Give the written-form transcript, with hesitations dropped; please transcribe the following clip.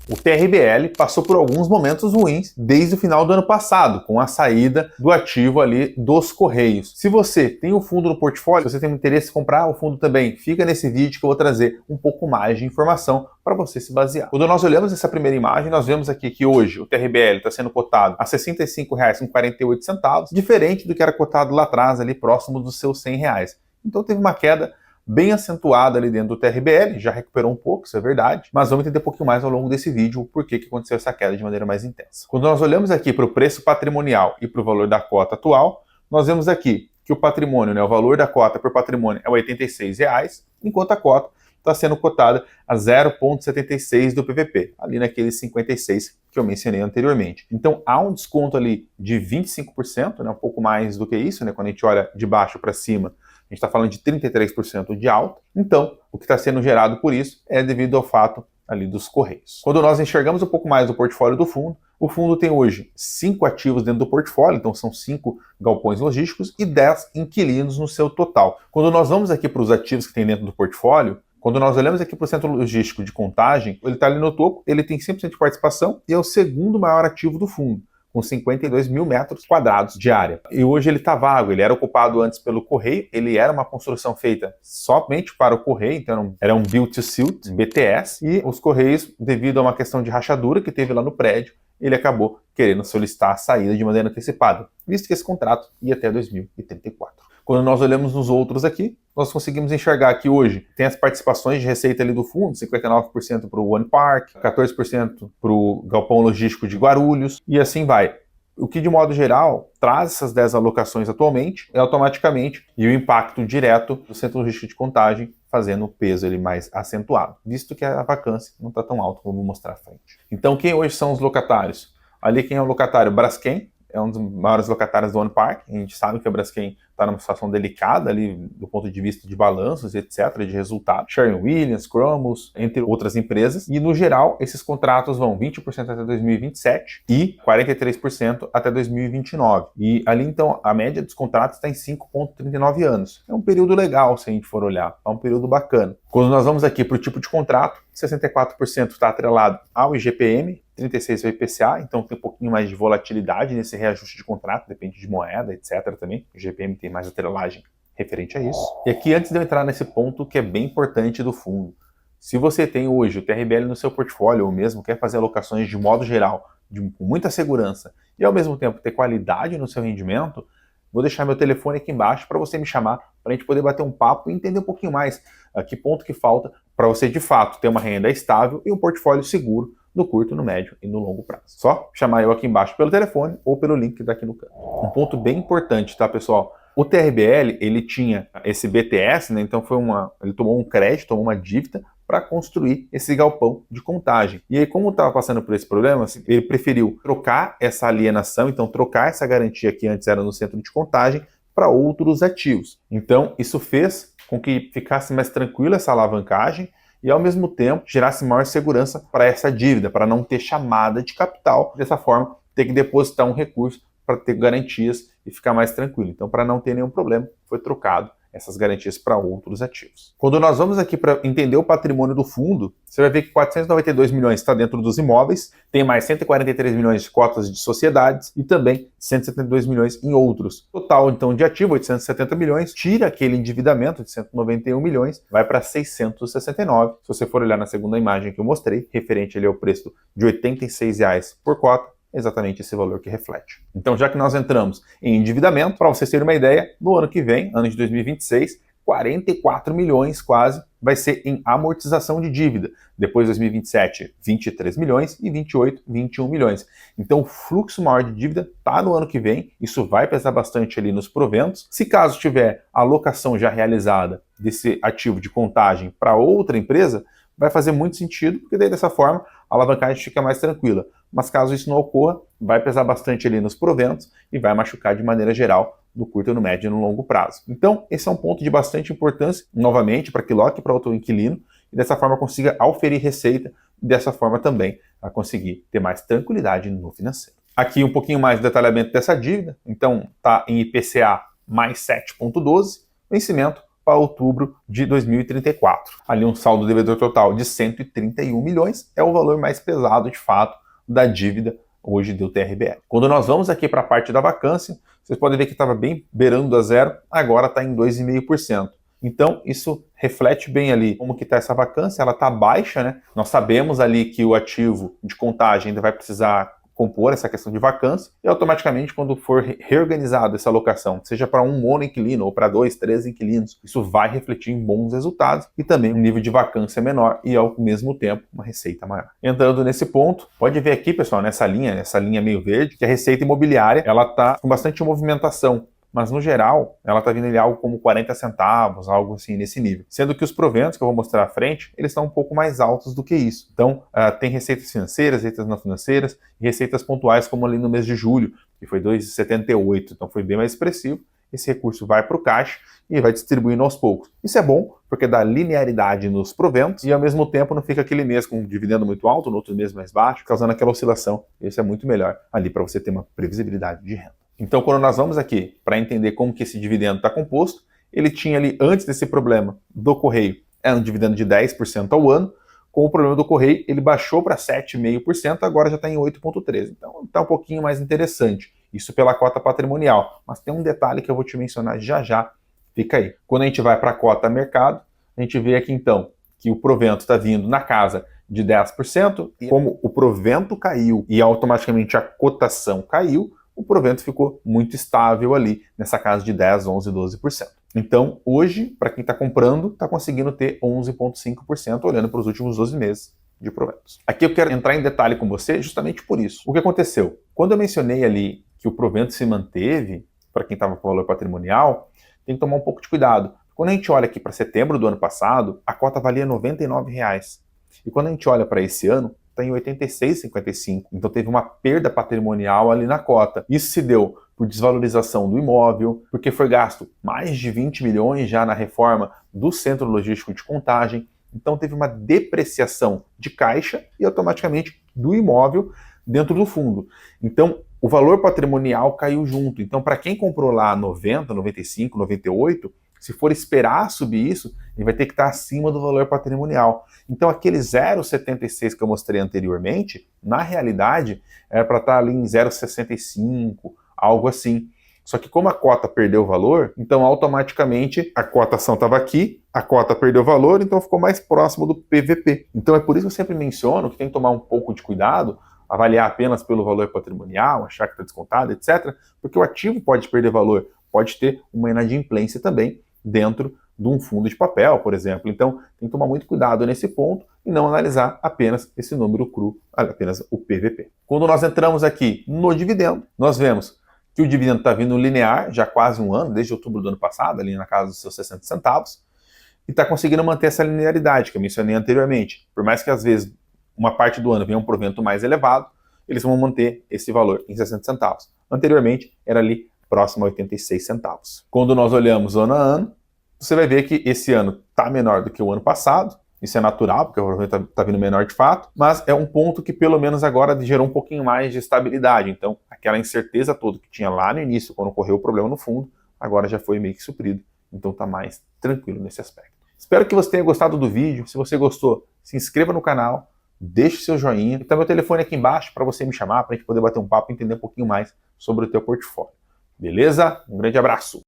O TRBL passou por alguns momentos ruins desde o final do ano passado, com a saída do ativo ali dos Correios. Se você tem o fundo no portfólio, se você tem interesse em comprar o fundo também, fica nesse vídeo que eu vou trazer um pouco mais de informação para você se basear. Quando nós olhamos essa primeira imagem, nós vemos aqui que hoje o TRBL está sendo cotado a R$ 65,48, diferente do que era cotado lá atrás, ali próximo dos seus R$ 100. Então teve uma queda bem acentuada ali dentro do TRBL, já recuperou um pouco, isso é verdade, mas vamos entender um pouquinho mais ao longo desse vídeo o porquê que aconteceu essa queda de maneira mais intensa. Quando nós olhamos aqui para o preço patrimonial e para o valor da cota atual, nós vemos aqui que o patrimônio, o valor da cota por patrimônio é R$ 86, enquanto a cota está sendo cotada a 0,76 do PVP, ali naqueles 56 que eu mencionei anteriormente. Então há um desconto ali de 25%, um pouco mais do que isso, quando a gente olha de baixo para cima, a gente está falando de 33% de alta. Então, o que está sendo gerado por isso é devido ao fato ali dos Correios. Quando nós enxergamos um pouco mais do portfólio do fundo, o fundo tem hoje 5 ativos dentro do portfólio, então são 5 galpões logísticos e 10 inquilinos no seu total. Quando nós vamos aqui para os ativos que tem dentro do portfólio, quando nós olhamos aqui para o centro logístico de Contagem, ele está ali no topo, ele tem 100% de participação e é o segundo maior ativo do fundo, com 52 mil metros quadrados de área. E hoje ele está vago, ele era ocupado antes pelo Correio, ele era uma construção feita somente para o Correio, então era um build to suit, BTS, e os Correios, devido a uma questão de rachadura que teve lá no prédio, ele acabou querendo solicitar a saída de maneira antecipada, visto que esse contrato ia até 2034. Quando nós olhamos nos outros aqui, nós conseguimos enxergar que hoje tem as participações de receita ali do fundo, 59% para o One Park, 14% para o Galpão Logístico de Guarulhos, e assim vai. O que, de modo geral, traz essas 10 alocações atualmente é automaticamente e o impacto direto do centro logístico de Contagem fazendo o peso ele mais acentuado, visto que a vacância não está tão alta como eu vou mostrar à frente. Então, quem hoje são os locatários? Ali quem é o locatário? Braskem, é um dos maiores locatários do One Park. A gente sabe que a Braskem está numa situação delicada ali do ponto de vista de balanços, etc., de resultados. Sherwin-Williams, Cromos, entre outras empresas. E, no geral, esses contratos vão 20% até 2027 e 43% até 2029. E ali, então, a média dos contratos está em 5,39 anos. É um período legal, se a gente for olhar. É um período bacana. Quando nós vamos aqui para o tipo de contrato, 64% está atrelado ao IGPM, 36% ao IPCA, então tem um pouquinho mais de volatilidade nesse reajuste de contrato, depende de moeda, etc. também. O IGPM tem mais atrelagem referente a isso. E aqui, antes de eu entrar nesse ponto que é bem importante do fundo, se você tem hoje o TRBL no seu portfólio ou mesmo quer fazer alocações de modo geral, com muita segurança e ao mesmo tempo ter qualidade no seu rendimento, vou deixar meu telefone aqui embaixo para você me chamar, para a gente poder bater um papo e entender um pouquinho mais que ponto que falta para você de fato ter uma renda estável e um portfólio seguro no curto, no médio e no longo prazo. Só chamar eu aqui embaixo pelo telefone ou pelo link que está aqui no canto. Um ponto bem importante, tá, pessoal? O TRBL, ele tinha esse BTS, então ele tomou um crédito, tomou uma dívida para construir esse galpão de Contagem. E aí, como estava passando por esse problema, ele preferiu trocar essa alienação, então trocar essa garantia que antes era no centro de Contagem para outros ativos. Então, isso fez com que ficasse mais tranquila essa alavancagem e, ao mesmo tempo, gerasse maior segurança para essa dívida, para não ter chamada de capital, dessa forma, ter que depositar um recurso para ter garantias e ficar mais tranquilo. Então, para não ter nenhum problema, foi trocado essas garantias para outros ativos. Quando nós vamos aqui para entender o patrimônio do fundo, você vai ver que 492 milhões está dentro dos imóveis, tem mais 143 milhões de cotas de sociedades e também 172 milhões em outros. Total, então, de ativo, 870 milhões, tira aquele endividamento de 191 milhões, vai para 669. Se você for olhar na segunda imagem que eu mostrei, referente ali ao preço de R$ 86 por cota, exatamente esse valor que reflete. Então, já que nós entramos em endividamento, para vocês terem uma ideia, no ano que vem, ano de 2026, 44 milhões quase vai ser em amortização de dívida. Depois, 2027, 23 milhões e 28, 21 milhões. Então, o fluxo maior de dívida está no ano que vem, isso vai pesar bastante ali nos proventos. Se caso tiver a alocação já realizada desse ativo de Contagem para outra empresa, vai fazer muito sentido, porque daí dessa forma a alavancagem fica mais tranquila. Mas caso isso não ocorra, vai pesar bastante ali nos proventos e vai machucar de maneira geral no curto, no médio e no longo prazo. Então, esse é um ponto de bastante importância, novamente, para que loque para outro inquilino e dessa forma consiga auferir receita e dessa forma também a conseguir ter mais tranquilidade no financeiro. Aqui um pouquinho mais de detalhamento dessa dívida. Então, está em IPCA mais 7,12, vencimento para outubro de 2034. Ali um saldo devedor total de 131 milhões é o valor mais pesado, de fato, da dívida hoje do TRBL. Quando nós vamos aqui para a parte da vacância, vocês podem ver que estava bem beirando a zero, agora está em 2,5%. Então, isso reflete bem ali como que está essa vacância, ela está baixa, né? Nós sabemos ali que o ativo de contagem ainda vai precisar compor essa questão de vacância, e automaticamente, quando for reorganizada essa alocação, seja para um monoinquilino ou para 2, 3 inquilinos, isso vai refletir em bons resultados e também um nível de vacância menor e, ao mesmo tempo, uma receita maior. Entrando nesse ponto, pode ver aqui, pessoal, nessa linha meio verde, que a receita imobiliária ela está com bastante movimentação. Mas, no geral, ela está vindo ali algo como 40 centavos, algo assim nesse nível. Sendo que os proventos que eu vou mostrar à frente, eles estão um pouco mais altos do que isso. Então, tem receitas financeiras, receitas não financeiras e receitas pontuais, como ali no mês de julho, que foi 2,78. Então, foi bem mais expressivo. Esse recurso vai para o caixa e vai distribuindo aos poucos. Isso é bom, porque dá linearidade nos proventos e, ao mesmo tempo, não fica aquele mês com um dividendo muito alto, no outro mês mais baixo, causando aquela oscilação. Isso é muito melhor ali para você ter uma previsibilidade de renda. Então, quando nós vamos aqui para entender como que esse dividendo está composto, ele tinha ali, antes desse problema do Correio, era um dividendo de 10% ao ano. Com o problema do Correio, ele baixou para 7,5%, agora já está em 8,3%. Então, está um pouquinho mais interessante. Isso pela cota patrimonial. Mas tem um detalhe que eu vou te mencionar já, fica aí. Quando a gente vai para a cota mercado, a gente vê aqui, então, que o provento está vindo na casa de 10%, e como o provento caiu e automaticamente a cotação caiu, o provento ficou muito estável ali, nessa casa de 10, 11, 12%. Então, hoje, para quem está comprando, está conseguindo ter 11,5% olhando para os últimos 12 meses de proventos. Aqui eu quero entrar em detalhe com você justamente por isso. O que aconteceu? Quando eu mencionei ali que o provento se manteve, para quem estava com valor patrimonial, tem que tomar um pouco de cuidado. Quando a gente olha aqui para setembro do ano passado, a cota valia R$ 99. E quando a gente olha para esse ano, está em 86,55. Então teve uma perda patrimonial ali na cota. Isso se deu por desvalorização do imóvel, porque foi gasto mais de 20 milhões já na reforma do centro logístico de Contagem. Então teve uma depreciação de caixa e automaticamente do imóvel dentro do fundo. Então o valor patrimonial caiu junto. Então para quem comprou lá 90, 95, 98, se for esperar subir isso, ele vai ter que estar acima do valor patrimonial. Então aquele 0,76 que eu mostrei anteriormente, na realidade, era para estar ali em 0,65, algo assim. Só que como a cota perdeu valor, então automaticamente a cotação estava aqui, a cota perdeu valor, então ficou mais próximo do PVP. Então é por isso que eu sempre menciono que tem que tomar um pouco de cuidado, avaliar apenas pelo valor patrimonial, achar que está descontado, etc. Porque o ativo pode perder valor, pode ter uma inadimplência também dentro de um fundo de papel, por exemplo. Então, tem que tomar muito cuidado nesse ponto e não analisar apenas esse número cru, apenas o PVP. Quando nós entramos aqui no dividendo, nós vemos que o dividendo está vindo linear, já há quase um ano, desde outubro do ano passado, ali na casa dos seus 60 centavos, e está conseguindo manter essa linearidade que eu mencionei anteriormente. Por mais que às vezes uma parte do ano venha um provento mais elevado, eles vão manter esse valor em 60 centavos. Anteriormente, era ali próximo a 86 centavos. Quando nós olhamos ano a ano, você vai ver que esse ano está menor do que o ano passado. Isso é natural, porque o provento está vindo menor de fato, mas é um ponto que pelo menos agora gerou um pouquinho mais de estabilidade. Então, aquela incerteza toda que tinha lá no início, quando ocorreu o problema no fundo, agora já foi meio que suprido. Então está mais tranquilo nesse aspecto. Espero que você tenha gostado do vídeo. Se você gostou, se inscreva no canal, deixe seu joinha. E tá meu telefone aqui embaixo para você me chamar, para a gente poder bater um papo e entender um pouquinho mais sobre o teu portfólio. Beleza? Um grande abraço!